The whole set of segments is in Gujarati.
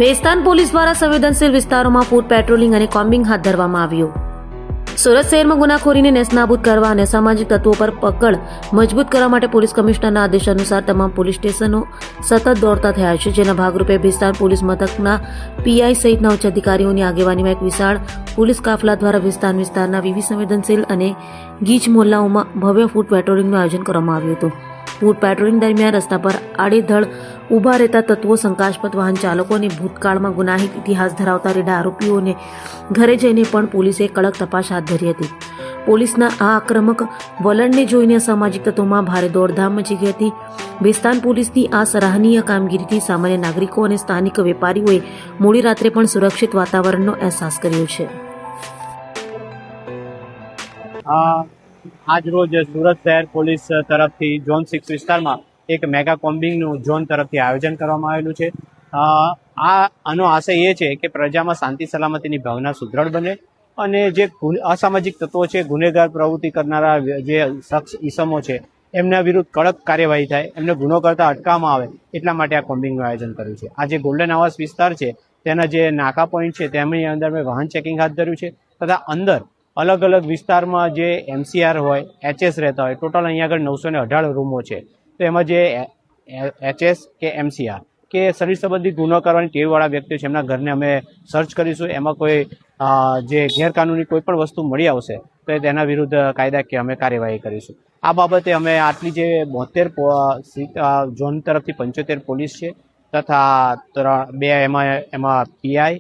ભેસ્તાન પોલીસ દ્વારા સંવેદનશીલ વિસ્તારોમાં ફૂટ પેટ્રોલિંગ અને કોમ્બિંગ હાથ ધરવામાં આવ્યું। સુરત શહેરમાં ગુનાખોરીને નેસ્તનાબૂદ કરવા અને અસામાજિક તત્વો પર પકડ મજબૂત કરવા માટે પોલીસ કમિશનરના આદેશ અનુસાર તમામ પોલીસ સ્ટેશનો સતત દોડતા થયા છે, જેના ભાગરૂપે ભેસ્તાન પોલીસ મથકના પીઆઈ સહિતના ઉચ્ચ અધિકારીઓની આગેવાનીમાં એક વિશાળ પોલીસ કાફલા દ્વારા ભેસ્તાન વિસ્તારના વિવિધ સંવેદનશીલ અને ગીચ મોહલ્લાઓમાં ભવ્ય ફૂટ પેટ્રોલિંગનું આયોજન કરવામાં આવ્યું હતું। ફૂટ પેટ્રોલિંગ દરમિયાન રસ્તા પર આડેધડ ઉભા રહેતા તત્વો, શંકાસ્પદ વાહન ચાલકો અને ભૂતકાળમાં ગુનાહિત ઇતિહાસ ધરાવતા રેડા આરોપીઓને ઘરે જઈને પણ પોલીસે કડક તપાસ હાથ ધરી હતી। પોલીસના આ આક્રમક વલણને જોઈને અસામાજિક તત્વોમાં ભારે દોડધામ મચી ગઈ હતી। ભેસ્તાન પોલીસની આ સરાહનીય કામગીરીથી સામાન્ય નાગરિકો અને સ્થાનિક વેપારીઓએ મોડી રાત્રે પણ સુરક્ષિત વાતાવરણનો અહેસાસ કર્યો છે। આજ રોજ સુરત શહેર પોલીસ તરફથી ઝોન 6 વિસ્તારમાં એક મેગા કોમ્બિંગનું ઝોન તરફથી આયોજન કરવામાં આવેલું છે। આનો આશય એ છે કે પ્રજામાં શાંતિ સલામતીની ભાવના સુદૃઢ બને અને જે અસામાજિક તત્વો છે, ગુનેગાર પ્રવૃત્તિ કરનારા જે શખ્સ ઈસમો છે, એમના વિરુદ્ધ કડક કાર્યવાહી થાય, એમને ગુનો કરતા અટકાવવામાં આવે, એટલા માટે આ કોમ્બિંગનું આયોજન કર્યું છે। આ જે ગોલ્ડન આવાસ વિસ્તાર છે તેના જે નાકા પોઈન્ટ છે તેમની અંદર મેં વાહન ચેકિંગ હાથ ધર્યું છે તથા અંદર અલગ અલગ વિસ્તારમાં જે MCR હોય, HS રહેતા હોય, ટોટલ અહીંયા આગળ 918 રૂમો છે। તો એમાં જે HS કે MCR કે શરીર સંબંધી ગુનો કરવાની ટેવવાળા વ્યક્તિઓ છે એમના ઘરને અમે સર્ચ કરીશું। એમાં કોઈ જે ગેરકાનૂની કોઈ પણ વસ્તુ મળી આવશે તો તેના વિરુદ્ધ કાયદાકીય અમે કાર્યવાહી કરીશું। આ બાબતે અમે આટલી જે 72 ઝોન તરફથી 75 પોલીસ છે તથા 2 એમાં PI,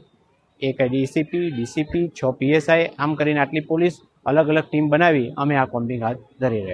એક DCP, 6 PSI, આમ કરીને આટલી પોલીસ અલગ અલગ ટીમ બનાવી અમે આ કોમ્બિંગ હાથ ધરી રહ્યા છીએ।